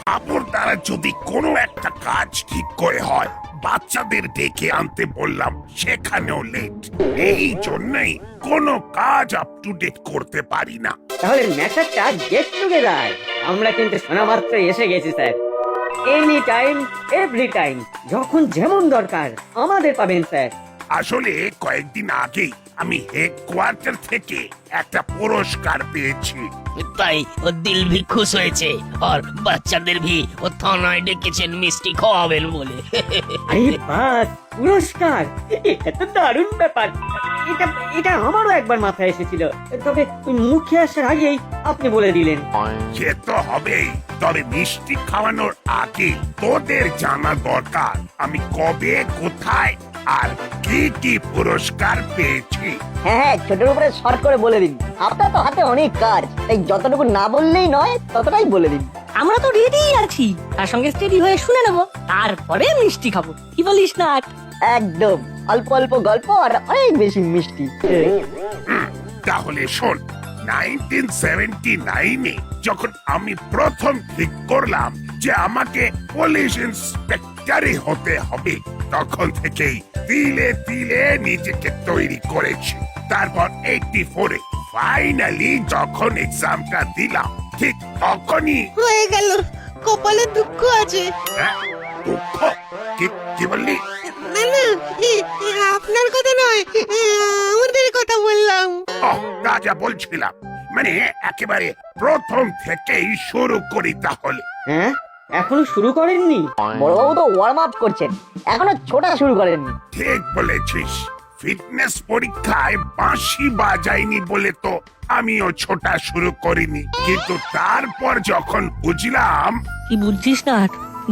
বাবুর দ্বারা যদি কোনো একটা কাজ ঠিক করে হয়, বাচ্চাদের ডেকে আনতে বললাম, সেখানেও লেট। এই জন্যই কোনো কাজ আপ টু ডেট করতে পারি না। তাহলে ম্যাটারটা গেট টুগেদার। আমরা কিন্তু শোনা মাত্র এসে গেছি sir. Any time every time, যখন যেমন দরকার আমাদের পাবেন স্যার। আসলে কয়েকদিন আগেই আমি হেডকোয়ার্টার থেকে একটা পুরস্কার পেয়েছি। তাই ও দিল ভি খুশ হয়েছে, আর বাচ্চাদের ভি ও থানায় ডেকেছেন মিষ্টি খাওয়াবেন বলে। আরে বাস, পুরস্কার! এটা তো দারুণ ব্যাপার। এটা এটা আমারও একবার মাথায় এসেছিল, তবে মুখে আসার আগেই আপনি বলে দিলেন। সে তো হবেই, তবে মিষ্টি খাওয়ানোর আগে তোদের জানা দরকার আমি কবে, কোথায় আর কি কি পুরস্কার পেয়েছি। হ্যাঁ, ছোটর উপরে শর্ট করে বলে দিন। আপনার তো হাতে অনেক কাজ, তাই যতটুকু না বললেই নয় ততটাই বলে দিন। আমরা তো রেডি আছি, তার সঙ্গে স্টেডি হয়ে শুনে নেব, তারপরে মিষ্টি খাবো। কি বলিস না? একদম, অল্প অল্প গল্প আর অনেক বেশি মিষ্টি। তাহলে শোন, 1979-এ যখন আমি প্রথম ঠিক করলাম যে আমাকে পুলিশ ইন্সপেক্টরই হতে হবে, তখন থেকেই তিলে তিলে নিজেকে তৈরি করেছি। তারপর 84-এ ফাইনালি যখন এক্সামটা দিলাম, ঠিক তখনই হয়ে গেল। কপালে দুঃখ আছে। দুঃখ? কি বললি? না না, আপনার কথা নয়, আমাদের কথা বললাম। তা যা বলছিলাম, মানে একেবারে প্রথম থেকেই শুরু করি তাহলে। হ্যাঁ, এখনো শুরু করেননি? বড়বাবু তো ওয়ার্ম আপ করছেন, এখনো ছোটা শুরু করেননি। ঠিক বলেছিস, ফিটনেস পরীক্ষায় বাঁশি বাজাইনি বলে তো আমিও ছোটা শুরু করিনি, কিন্তু তারপর যখন বুঝলাম। কি বুঝছিস না?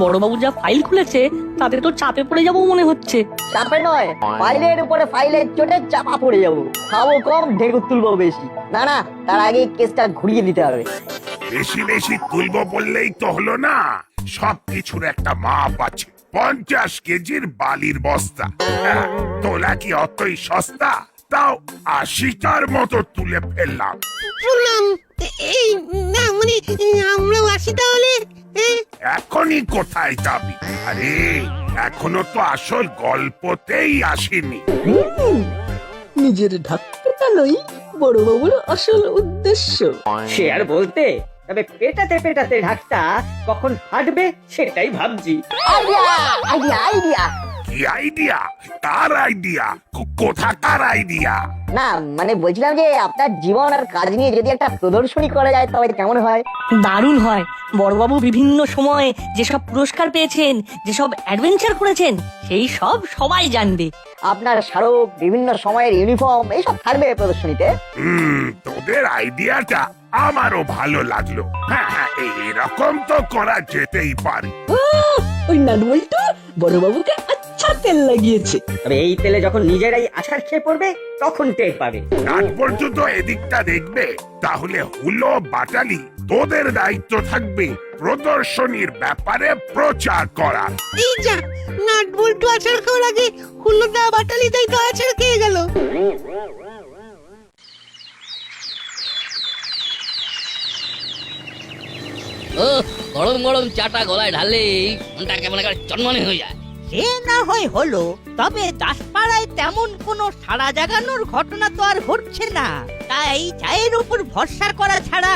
বড়বাবু যা ফাইল খুলেছে তাতে তো চাপে পড়ে যাবো মনে হচ্ছে। চাপে নয়, ফাইলের উপরে ফাইলের চোটে চাপা পড়ে যাবো। খাবো কম, ঢেকুর তুলবো বেশি। না না, তার আগে কেসটা ঘুরিয়ে দিতে হবে। বেশি বেশি তুলবো বললেই তো হলো না, সবকিছুর একটা মাপ আছে। 50 কেজির বালির বস্তা, তোলা কি অতই সস্তা? তাও 80টার মতো তুলে ফেললাম। শুনলাম এই, না মানে আমরাও আসি তাহলে। এখনই কোথায় যাবি? আরে এখনো তো আসল গল্পতেই আসেনি। নিজের ঢাকটাই বড়বাবুর আসল উদ্দেশ্য। সে আর বলতে, তবে পেটাতে পেটাতে ঢাকটা কখন ফাটবে সেটাই ভাবছি। Idea idea idea. কি আইডিয়া? কার আইডিয়া? কোথাকার আইডিয়া? না মানে বলছিলাম যে আপনার জীবন আর কাজ নিয়ে যদি একটা প্রদর্শনী করা যায় তবে কেমন হয়? দারুণ হয়। বড়বাবু বিভিন্ন সময় যেসব পুরস্কার পেয়েছেন, যেসব অ্যাডভেঞ্চার করেছেন, সেই সব সবাই জানবে। আপনার স্মারক, বিভিন্ন সময়ের ইউনিফর্ম এইসব থাকবে প্রদর্শনীতে। তোদের আইডিয়াটা আমারও ভালো লাগলো। হ্যাঁ হ্যাঁ, এরকম তো করা যেতেই পারে। ওই নাটবল্টু বড়বাবুকে আচ্ছা তেল লাগিয়েছে। তবে এই তেলে যখন নিজেরাই আছাড় খেয়ে পড়বে তখন টের পাবে। আজ পর্যন্ত এদিকটা দেখবে, তাহলে হুলো বাটালি তোদের দায়িত্ব থাকবে প্রদর্শনীর ব্যাপারে প্রচার করা। এই যা, নাট বল্টু আছাড় খাওয়ার আগে হুল্লোদা বাটালি তাই তো আছাড় খেয়ে গেল। ও গরম গরম চাটা গলায় ঢালে মনটা কেমন করে চনমনে হয়ে যায়। সে না হয় হলো, তবে দাসপাড়ায় তেমন কোনো সাড়া জাগানোর ঘটনা তো আর ঘটছে না। তাই চায়ের উপর ভরসা করা ছাড়া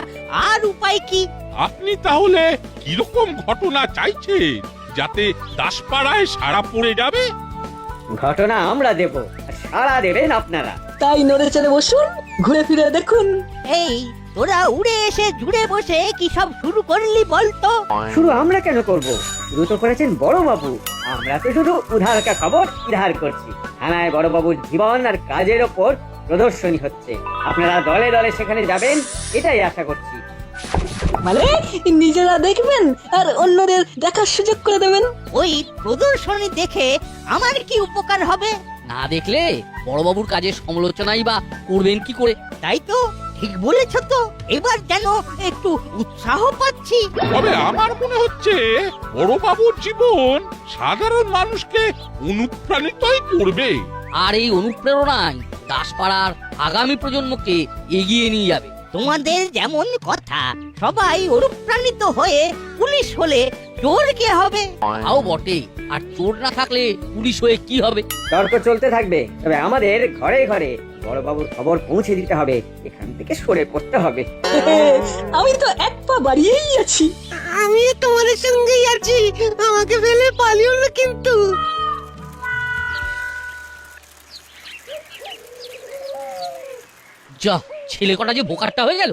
আর উপায় কি? আপনি তাহলে কিরকম ঘটনা চাইছেন যাতে দাসপাড়ায় সাড়া পড়ে যাবে? ঘটনা আমরা দেব, আর সাড়া দেবেন আপনারা। তাই নড়ে চড়ে বসুন, ঘুরে ফিরে দেখুন। এই তোরা উড়ে এসে জুড়ে বসে কি সব শুরু করলি বলতো? শুরু আমরা কেন করব? শুরু তো করেছেন বড়বাবু। আমরা তো শুধু উধারকা খবর ইধার করছি। থানায় বড়বাবুর জীবন আর কাজের ওপর প্রদর্শনী হচ্ছে, আপনারা দলে দলে সেখানে যাবেন, এটাই আশা করছি। মানে নিজেরা দেখবেন আর অন্যদের দেখার সুযোগ করে দেবেন। ওই প্রদর্শনী দেখে আমার কি উপকার হবে? না দেখলে বড়বাবুর কাজের সমালোচনাই বা করবেন কি করে? তাই তো, ঠিক বলেছ তো। এবার যেন একটু উৎসাহ পাচ্ছি। তবে আমার মনে হচ্ছে বড়বাবুর জীবন সাধারণ মানুষকে অনুপ্রাণিতই করবে। আর এই অনুপ্রেরণায় দাসপাড়ার আগামী প্রজন্মকে এগিয়ে নিয়ে যাবে। তোমাদের যেমন কথা সবাই অনুপ্রাণিত হয়ে পুলিশ হলে চোর কে হবে? তাও বটে, আর চোর না থাকলে পুলিশ হয়ে কি হবে? তর্ক চলতে থাকবে, তবে আমাদের ঘরে ঘরে বড়বাবুর খবর পৌঁছে দিতে হবে, এখান থেকে সরে পড়তে হবে। আমি তো এক পা বাড়িয়েই আছি। আমি তোমাদের সঙ্গেই আছি, আমাকে ফেলে পালিও না কিন্তু। যা, ছেলে কটা যে বোকারটা হয়ে গেল।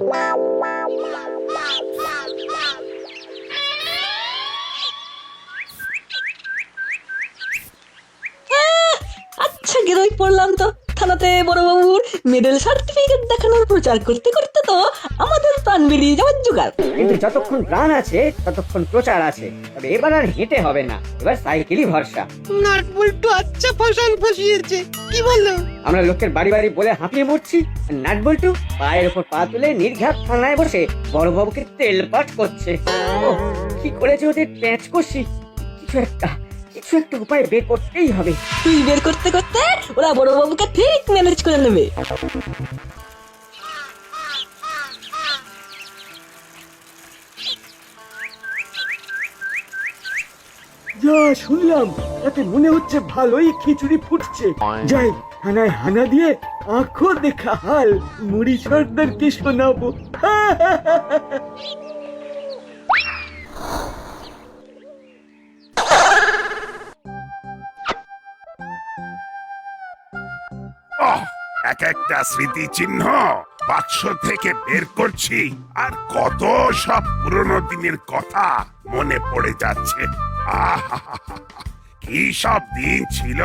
আচ্ছা গেরোই পড়লাম তো। থানাতে বড়বাবুর মেডেল সার্টিফিকেট দেখানোর প্রচার করতে করতে তো আমাদের প্রাণ বেরিয়ে যাওয়ার জোগাড়। কিন্তু যতক্ষণ প্রাণ আছে ততক্ষণ প্রচার আছে। তবে এবার আর হেঁটে হবে না, এবার সাইকেলই ভরসা। নাট বল্টু আচ্ছা ফসল ফসিয়েছে, কি বললো? আমরা লোকের বাড়ি বাড়ি বলে হাঁপিয়ে মরছি, আর নাট বল্টু পায়ের ওপর পা তুলে নির্ঘাত থানায় বসে বড়বাবুকে তেল পাঠ করছে। ও কি করেছে ওদের প্যাঁচ করছি, কিছু একটা উপায় বের করতেই হবে। তুই বের করতে করতে ওরা বড়বাবুকে ঠিক ম্যানেজ করে নেবে। যা শুনলাম তাতে মনে হচ্ছে ভালোই খিচুড়ি ফুটছে। যাই হানায় হানা দিয়ে আঁখো দেখা হাল মুড়ি সর্দারকে শোনাবো। ওহ, এক একটা স্মৃতি চিহ্ন বাক্স থেকে বের করছি, আর কত সব পুরনো দিনের কথা মনে পড়ে যাচ্ছে। আহা, কি সব দিন ছিল।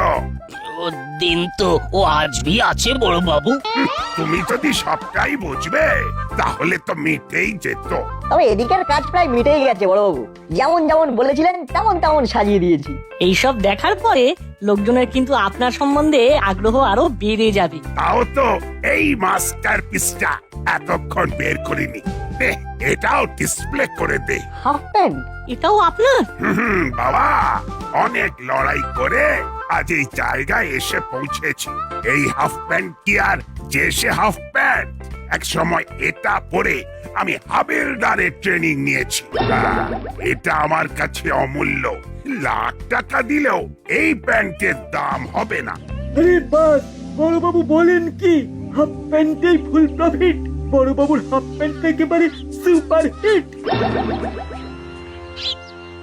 ও দিন তো ও আজ ভি আছে বড় বাবু। তুমি যদি সবটাই বুঝবে তাহলে তো মিটেই যেত। তবে এদিকের কাজ প্রায় মিটেই গেছে বড়বাবু, যেমন যেমন বলেছিলেন তেমন তেমন সাজিয়ে দিয়েছি। এইসব দেখার পরে লোকজনের কিন্তু আপনার সম্বন্ধে আগ্রহ আরো বেড়ে যাবে। তাও তো এই মাস্টার পিসটা এতক্ষণ বের করিনি। নে, এটাও ডিসপ্লে করে দে। হাফ প্যান্ট এটাও আপনার? বাবা, অনেক লড়াই করে আজ এই জায়গায় এসে পৌঁছেছি। এই হাফ প্যান্ট কি আর যে সে হাফ প্যান্ট? এক সময় এটা পরে আমি হাবিলদারের ট্রেনিং নিয়েছি। এটা আমার কাছে অমূল্য, লাখ টাকা দিলেও এই প্যান্টের দাম হবে না। আরে বাস, বড়বাবু বলেন কি হাফ প্যান্টেই ফুল প্রফিট? বড়বাবুর হাফ প্যান্ট একেবারে সুপার হিট।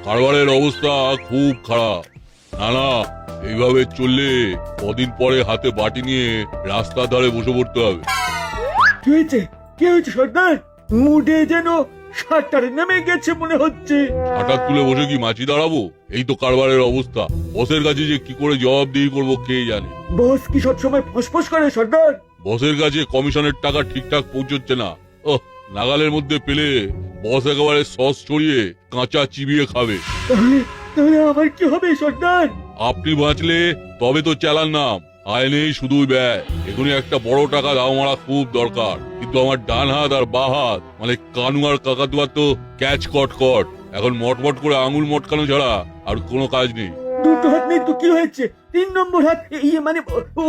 কারবারের অবস্থা খুব খারাপ। না, এইভাবে চললে কদিন পরে হাতে বাটি নিয়ে রাস্তার ধারে বসে পড়তে হবে। কি হয়েছে সর্দার? মুডে যেন শাটার নেমে গেছে মনে হচ্ছে। হঠাৎ তুলে বসে কি মাছি দাঁড়াবো? এই তো কারবারের অবস্থা। বসের কাছে যে কি করে জবাবদিহি করবো কে জানে। বস কি সবসময় ফসফস করে সর্দার? বসের কাছে কমিশনের টাকা ঠিকঠাক পৌঁছচ্ছে না। নাগালের মধ্যে পেলে বস একেবারে সস ছড়িয়ে কাঁচা চিবিয়ে খাবে। তাহলে আমার কি হবে সর্দার? আপনি বাঁচলে তবে তো চালান নাম, আয় নেই শুধুই ব্যয়। এখনই একটা বড় টাকা দাও মারা খুব দরকার, কিন্তু আমার ডান হাত আর বা হাত মানে কানু আর কাকাতুয়ার তো ক্যাচ কট। এখন মটমট করে আঙুল মটকানো ছাড়া আর কোনো কাজ নেই। দুটো হাত নেই তো কি হয়েছে? 3 নম্বর হাত, ইয়ে মানে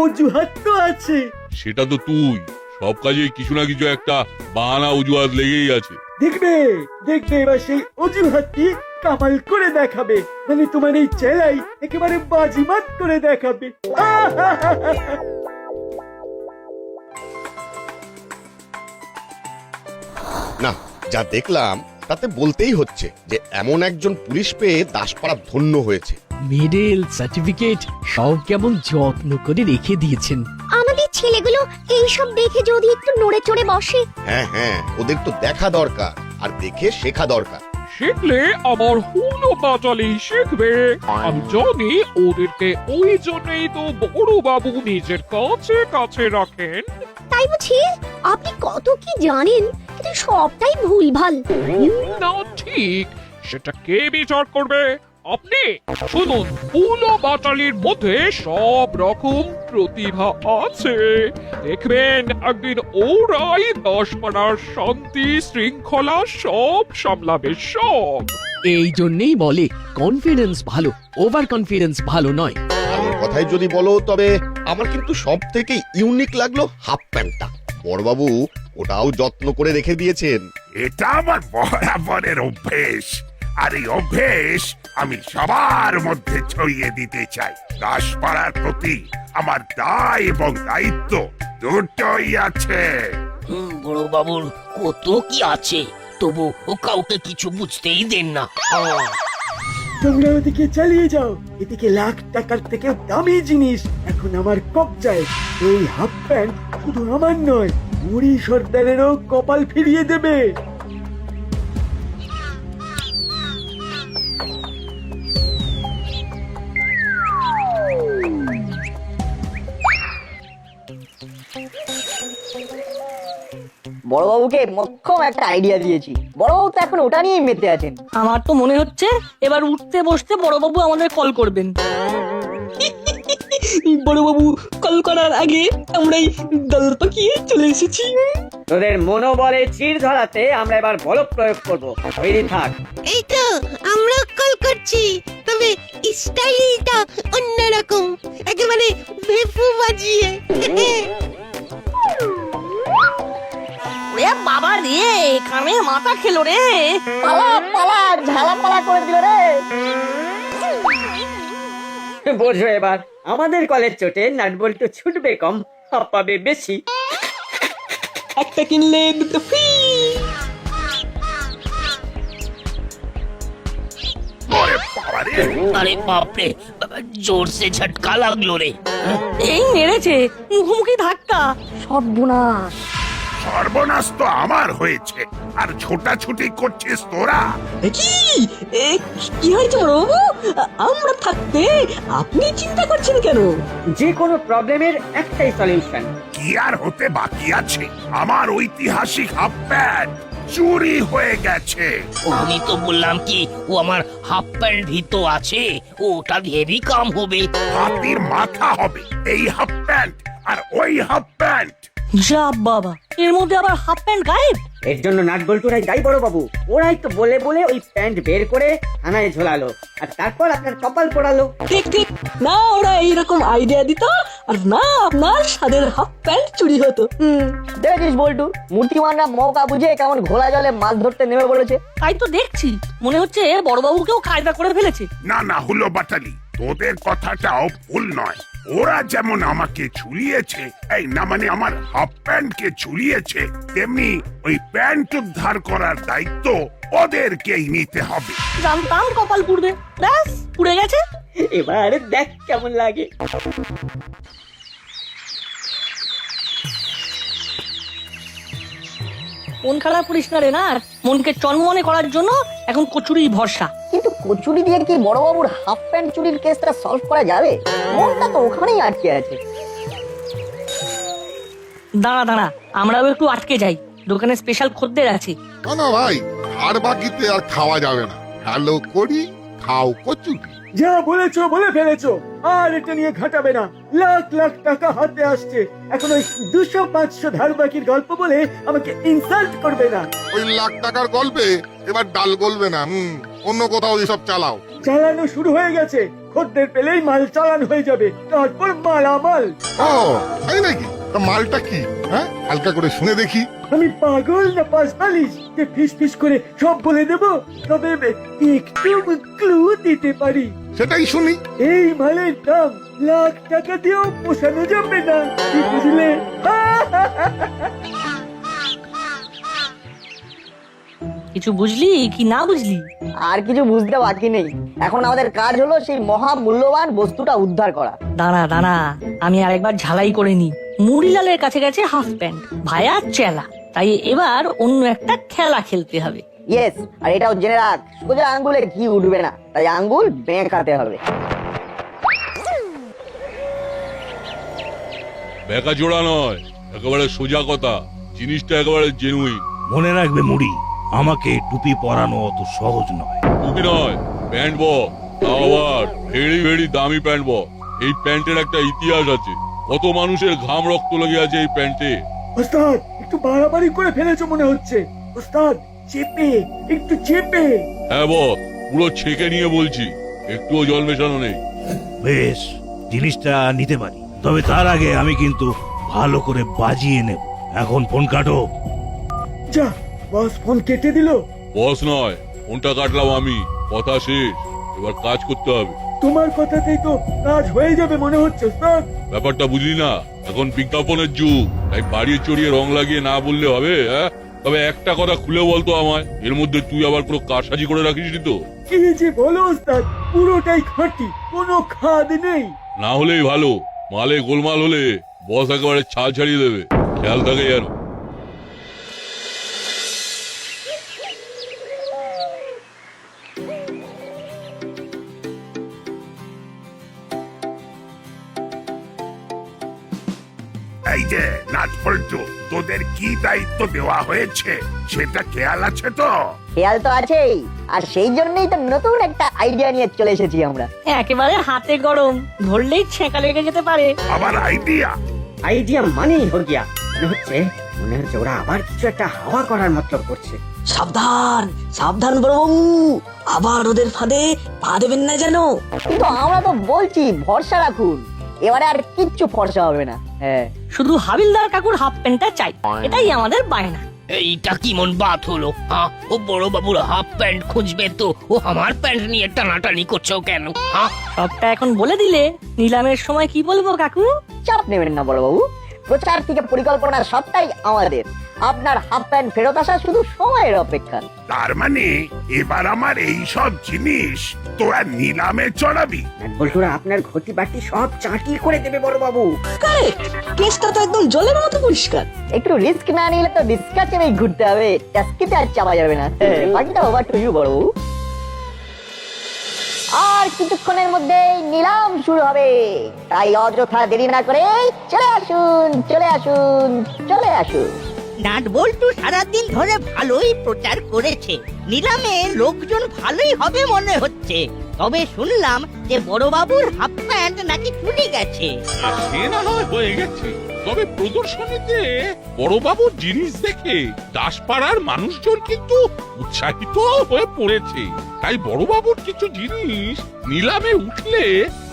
অজুহাত তো আছে। সেটা তো তুই, সব কাজে কিছু না কিছু একটা বাহানা অজুহাত লেগেই আছে। দেখবে এবার সেই অজুহাতটি কামাল করে দেখাবে, মানে তোমার এই চেলাই একেবারে বাজিমাত করে দেখাবে। না, যা দেখলাম তাতে বলতেই হচ্ছে যে এমন একজন পুলিশ পেয়ে দাসপাড়া ধন্য হয়েছে। মেডেল সার্টিফিকেট সব কেমন যত্ন করে রেখে দিয়েছেন। আমাদের ছেলেগুলো এইসব দেখে যদি একটু নড়ে চড়ে বসে। হ্যাঁ, ওদের তো দেখা দরকার আর দেখে শেখা দরকার। শিখলে আমার হুলো বাজালেই শিখবে। আমি জানি ওদেরকে, ওই জন্যই তো বড় বাবু নিজের কাছে রাখেন। তাই বুঝি আপনি কত কি জানেন, কিন্তু সবটাই ভুলভাল। না ঠিক, সেটা কে বিচার করবে? আপনি শুনুন, হুলো বাটালির মধ্যে সব রকম প্রতিভা আছে। দেখবেন একদিন ওরাই দাসপাড়ার শান্তি শৃঙ্খলা সব সামলাবে সব। এই জন্যই বলে কনফিডেন্স ভালো, ওভার কনফিডেন্স ভালো নয়। আমার কথাই যদি বলো তবে আমার কিন্তু সব থেকে ইউনিক লাগলো হাফ প্যান্টটা। বড়বাবু ওটাও যত্ন করে রেখে দিয়েছেন। এটা আমার বরাবরের অভ্যেস, আর এই অভ্যেস আমি সবার মধ্যে ছড়িয়ে দিতে চাই। দাসপাড়ার প্রতি আমার দায় এবং দায়িত্ব দুটোই আছে। বড় বাবুর কত কি আছে, তবু ও কাউকে কিছু বুঝতেই দেন না। তোমরা ওদিকে চালিয়ে যাও, এদিকে লাখ টাকার থেকেও দামি জিনিস এখন আমার কবজায়। এই হাফ প্যান্ট শুধু আমার নয়, মুড়ি সর্দারেরও কপাল ফিরিয়ে দেবে। বড়বাবুকে মক্ষম একটা আইডিয়া দিয়েছি, বড়বাবু তো এখন ওটা নিয়েই মেতে আছেন। আমার তো মনে হচ্ছে এবার উঠতে বসতে বড়বাবু আমাদের কল করবেন। বড়বাবু কল করার আগে আমরাই দল পাকিয়ে চলে এসেছি। তোদের মনোবলে চির ধরাতে আমরা এবার বল প্রয়োগ করব। তৈরি থাক। এই তো আমরা কল করছি, তবে স্টাইলটা অন্যরকম, একেবারে ভেপু বাজিয়ে। ওরে বাবা রে, কানে মাথা খেলো রে। পালা পালা, ঝালা পালা করে দিল রে। বোঝো এবার, আমাদের কলের চোটে নাটবল্টু ছুটবে কম, হাঁপাবে বেশি। একটা কিনলে দুটো ফ্রি। আরে বাপরে, জোরসে ঝটকা লাগলো রে। এই মেরেছে, মুখোমুখি ধাক্কা। সর্বনাশ। সর্বনাশ তো আমার হয়েছে, আর ছোটাছুটি করছিস তোরা। কি কি হয়েছে বড়বাবু? আমরা থাকতে আপনি চিন্তা করছেন কেন? যে কোনো প্রবলেমের একটাই সলিউশন। কি আর হতে বাকি আছে? আমার ঐতিহাসিক হাফ প্যান্ট চুরি হয়ে গেছে। আমি তো বললাম কি, ও আমার হাফ প্যান্ট ভিতো আছে, ওটা দিয়েই কাম হবে। হাতির মাথা হবে এই হাফ প্যান্ট আর ওই হাফ প্যান্ট। যা বাবা, এর মধ্যে আবার হাফ প্যান্ট গায়েব। এর জন্য নাটবল্টুরাই দায়ী বড় বাবু। ওরাই তো বলে বলে ওই প্যান্ট বের করে থানায় ঝোলালো, আর তারপর আপনার কপাল পোড়ালো। ঠিক ঠিক, না ওরা এইরকম আইডিয়া দিত, আর না আপনার স্বাদের হাফ প্যান্ট চুরি হতো। দেখেছিস বল্টু, মূর্তিমানরা মৌকা বুঝে কেমন ঘোলা জলে মাছ ধরতে নেমে পড়েছে। তাই তো দেখছি, মনে হচ্ছে বড়বাবুকেও কায়দা করে ফেলেছে। না না, হলো বাটালি, তোদের কথাটাও ভুল নয়। ওরা যেমন আমাকে ঝুলিয়েছে, এই না মানে আমার হাফ প্যান্টকে ঝুলিয়েছে, তেমনি ওই প্যান্ট উদ্ধার করার দায়িত্ব ওদেরকেই নিতে হবে। জানতাম কপাল পুড়বে, ব্যাস পুড়ে গেছে। এবার দেখ কেমন লাগে। মন খারাপ করিস না রে, না মনকে চনমনে করার জন্য এখন কচুরি ভরসা। কিন্তু কচুরি দিয়ে কি বড়বাবুর হাফ প্যান্ট চুরির কেসটা সলভ করা যাবে? মনটা তো ওখানেই আটকে আছে। দাঁড়া দাঁড়া, আমরাও একটু আটকে যাই, দোকানে স্পেশাল খদ্দের আছে। না না ভাই, আর বাকিতে আর খাওয়া যাবে না। হ্যালো করি, খাও কচুরি। যা বলেছো বলে ফেলেছো, আর এটা নিয়ে ঘাটাবে না। লাখ লাখ টাকা হাতে আসছে, এখন ওই 200-500 ধার বাকির গল্প বলে আমাকে ইনসাল্ট করবে না। ওই লাখ টাকার গল্পে এবার ডাল গলবে না। অন্য কোথাও এসব চালাও। চালানো শুরু হয়ে গেছে, খদ্দের পেলেই মাল চালান হয়ে যাবে, তারপর মালামাল। ও তাই নাকি? তা মালটা কি? হ্যাঁ, হালকা করে শুনে দেখি। আমি পাগল না পাঁচবালিশ যে ফিস ফিস করে সব বলে দেব? তবে একটু ক্লু দিতে পারি। সেটাই শুনি। এই মালের দাম লাখ টাকা দিয়েও পোষানো যাবে না, কি বুঝলে? কিছু বুঝলি কি না বুঝলি? আর কিছু বুঝতে বাকি নেই, এখন আমাদের কাজ হলো সেই মহা মূল্যবান বস্তুটা উদ্ধার করা। দাঁড়া দাঁড়া, আমি আরেকবার ঝালাই করে নি। মুড়িলালের কাছে গেছে হাফ প্যান্ট, ভায়া চেলা, তাই এবার অন্য একটা খেলা খেলতে হবে। ইয়েস, আর এটাও জেনে রাখ, সোজা আঙ্গুলে ঘি উঠবে না, তাই আঙ্গুল বেঁকাতে হবে। বেকা জোড়া নয়, একেবারে সোজা কথা, জিনিসটা একেবারে জেনুইন। মনে রাখবে মুড়ি, আমাকে টুপি পরানো অত সহজ নয়। টুপি নয়, প্যান্ট বক, আবার ভেরি ভেরি দামি প্যান্ট বক। এই প্যান্টের একটা ইতিহাস আছে, কত মানুষের ঘাম রক্ত লেগে আছে এই প্যান্টে। ওস্তাদ, একটু বাড়াবাড়ি করে ফেলেছো মনে হচ্ছে। ওস্তাদ, চেপে, একটু চেপে। হ্যাঁ বক, পুরো ছেঁকে নিয়ে বলছি, একটুও জল মেশানো নেই। বেশ, জিনিসটা নিতে পারি, তবে তার আগে আমি কিন্তু ভালো করে বাজিয়ে নেব। এখন ফোন কাটো। যা, বস ফোন কেটে দিল। বস নয়, ফোনটা কাটলাম আমি, কথা শেষ, এবার কাজ করতে হবে। তোমার কথাতেই তো কাজ হয়ে যাবে মনে হচ্ছে স্যার। ব্যাপারটা বুঝলি না, এখন বিজ্ঞাপনের যুগ, তাই বাড়িয়ে চড়িয়ে রং লাগিয়ে না বললে হবে? তবে একটা কথা খুলে বলতো আমায়, এর মধ্যে তুই আবার কোনো কারসাজি করে রাখিসনি তো? কি যে বলো স্যার, পুরোটাই খাঁটি, কোনো খাদ নেই। না হলেই ভালো, মালে গোলমাল হলে বস একেবারে ছাল ছাড়িয়ে দেবে, খেয়াল থাকে যেন। এই যে নাটপল্টু, তোদের কি দায়িত্ব দেওয়া হয়েছে সেটা খেয়াল আছে তো? খেয়াল তো আছেই, আর সেই জন্যই তো নতুন একটা আইডিয়া নিয়ে চলে এসেছি আমরা। একেবারে হাতে গরম, ধরলেই ছেঁকা লেগে যেতে পারে। আবার আইডিয়া? আইডিয়া মানেই হগিয়া। মনে হচ্ছে ওরা আবার কিছু একটা হাওয়া করার মতলব করছে। সাবধান সাবধান বড়বাবু, আবার ওদের ফাঁদে পা দেবেন না যেন। কিন্তু আমরা তো বলছি ভরসা রাখুন, এবারে আর কিচ্ছু ফর্সা হবে না। হ্যাঁ, শুধু হাবিলদার কাকুর হাফ প্যান্টটা চাই, এটাই আমাদের বায়না। এইটা কি মন বাত হলো? ও বড় বাবুর হাফ প্যান্ট খুঁজবে তো ও আমার প্যান্ট নিয়ে টানাটানি করছো কেন? সবটা এখন বলে দিলে নিলামের সময় কি বলবো কাকু? চাপ নেবেন না বড়বাবু, প্রচার থেকে পরিকল্পনা সবটাই আমাদের। আপনার হাফ প্যান্ট ফেরত আসা শুধু সময়ের অপেক্ষা। তার মানে এবার আমার এই সব জিনিস তোরা নিলামে চড়াবি? বলটুরা আপনার ঘটি বাটি সব চাটি করে দেবে বড় বাবু। কেসটা তো একদম জলের মতো পরিষ্কার। একটু রিস্ক না নিলে তো রিস্কা চেপেই ঘুরতে হবে, ট্যাক্সিতে আর চাপা যাবে না। বাকিটা ওভার টু ইউ বড়বাবু। আর কিছুক্ষণের মধ্যেই নিলাম শুরু হবে, তাই অযথা দেরি না করে চলে আসুন চলে আসুন চলে আসুন। নাট বল্টু সারাদিন ধরে ভালোই প্রচার করেছে, নিলামে লোকজন ভালোই হবে মনে হচ্ছে। তবে শুনলাম যে বড়বাবুর হাফ প্যান্ট নাকি চুরি গেছে। সে না হয় হয়ে গেছে, তবে প্রদর্শনীতে বড়বাবুর জিনিস দেখে দাসপাড়ার মানুষজন কিন্তু উৎসাহিত হয়ে পড়েছে। তাই বড়বাবুর কিছু জিনিস নিলামে উঠলে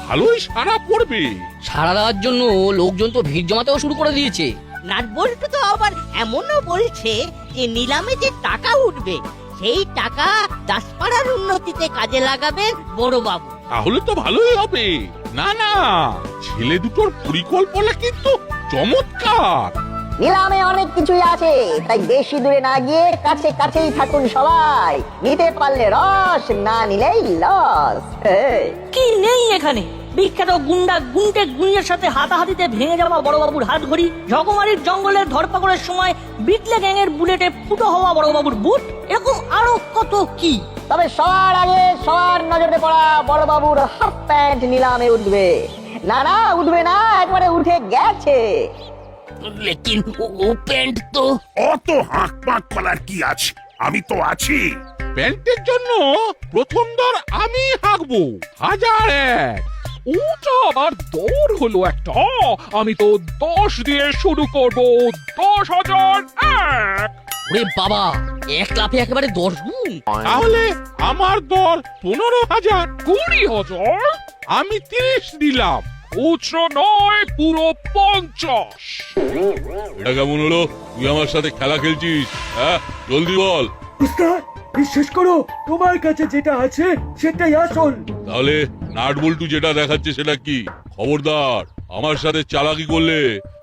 ভালোই সাড়া পড়বে। সারা দেওয়ার জন্য লোকজন তো ভিড় জমাতেও শুরু করে দিয়েছে। নাট বল্টু তো আবার এমনও বলছে যে নিলামে যে টাকা উঠবে সেই টাকা দাসপাড়ার উন্নতিতে কাজে লাগাবেন বড়বাবু। তাহলে তো ভালোই হবে। না না, ছেলে দুটোর পরিকল্পনা কিন্তু চমৎকার। নিলামে অনেক কিছুই আছে, তাই বেশি দূরে না গিয়ে কাছে কাছেই থাকুন সবাই। নিতে পারলে রস, না নিলেই লস। কি নেই এখানে? বিখ্যাত গুন্ডা গুন্ডে গুঞ্জের সাথে হাতাহাতিতে ভেঙে যাওয়া বড়বাবুর হাত ঘড়ি, ঝকমারির জঙ্গলের ধরপাকড়ের সময় বিটলে গ্যাংয়ের বুলেটে ফুটো হওয়া বড়বাবুর বুট, এরকম আরো কত কি। তবে সবার আগে সবার নজরে পড়া বড়বাবুর হাফ প্যান্ট নিলামে উঠবে। না না, উঠবে না, একবারে উঠে গেছে। লেকিন ও প্যান্ট তো। অত হাঁক পাঁক করার কি আছে, আমি তো আছি। প্যান্টের জন্য প্রথম দর আমি হাঁকবো 1001। ওটা আবার দর হলো একটা, আমি তো 10 দিয়ে শুরু করব। 10,001। ওরে বাবা, এক লাফে একেবারে 10 গুণ। তাহলে আমার দর 15,000। 20,000। আমি 30 দিলাম, খুচরো নয়, পুরো 50। এটা কেমন হলো? তুই আমার সাথে খেলা খেলছিস? জলদি বল। উস্তাদ, বিশ্বাস করো, তোমার কাছে যেটা আছে সেটাই আসল। তাহলে নাটবল্টু যেটা দেখাচ্ছে সেটা কি? খবরদার, আমার সাথে চালাকি করলে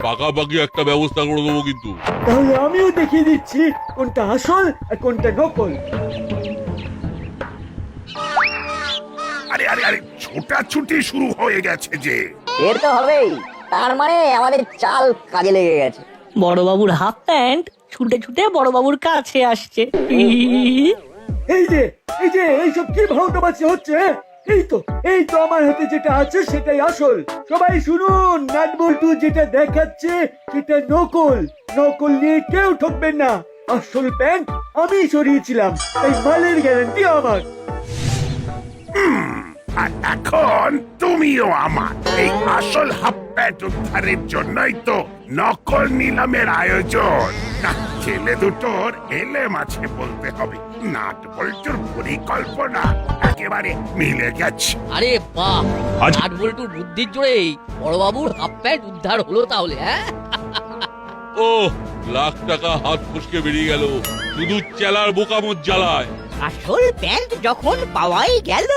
পাকাপাকি একটা ব্যবস্থা করে দেবো কিন্তু। তাহলে আমিও দেখিয়ে দিচ্ছি কোনটা আসল আর কোনটা নকল। আরে আরে আরে, ছোটাছুটি শুরু হয়ে গেছে যে। এর তো হবেই, তার মানে আমাদের চাল কাজে লেগে গেছে। বড়বাবুর হাফ প্যান্ট ছুটে ছুটে বড়বাবুর কাছে আসছে। এই যে এইসব কি ভাউতাবাজি হচ্ছে? এই তো আমার হাতে যেটা আছে সেটাই আসল। সবাই শুনুন, নাটবল্টু যেটা দেখাচ্ছে সেটা নকল। নকল নিয়ে কেউ ঠকবেন না। আসল প্যান্ট আমি সরিয়েছিলাম, তাই মালের গ্যারান্টি আমার। আর এখন তুমিও আমার। এই আসল হাফ প্যান্ট উদ্ধারের জন্যই তো নকল নিলামের আয়োজন। না, ছেলে দুটোর এলেম আছে বলতে হবে। নাটবল্টুর পরিকল্পনা একেবারে মিলে গেছে। আরে বাহ, নাটবল্টুর বুদ্ধির জোরেই বড়বাবুর হাফ প্যান্ট উদ্ধার হলো তাহলে। ও লাখ টাকা হাত ফসকে বেরিয়ে গেল শুধু চেলার বোকামত জ্বালায়। আসল প্যান্ট যখন পাওয়াই গেল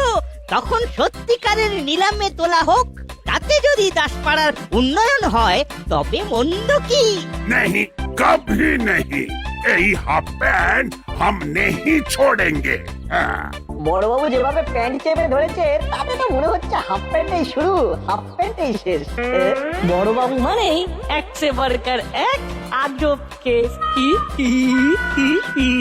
তখন সত্যিকারের নিলামে তোলা হোক, তাতে যদি দাসপাড়ার উন্নয়ন হয় তবে মন্দ কি? नहीं कभी नहीं এই হাফ প্যান্ট हम नहीं छोड़ेंगे हाँ। বড়বাবু যেভাবে প্যান্ট চেপে ধরেছে তাতে তো মনে হচ্ছে হাফ প্যান্টেই শুরু, হাফ প্যান্টেই শেষ। বড়বাবু মানেই এক সে বারকার এক আজব কেস। হি হি হি হি।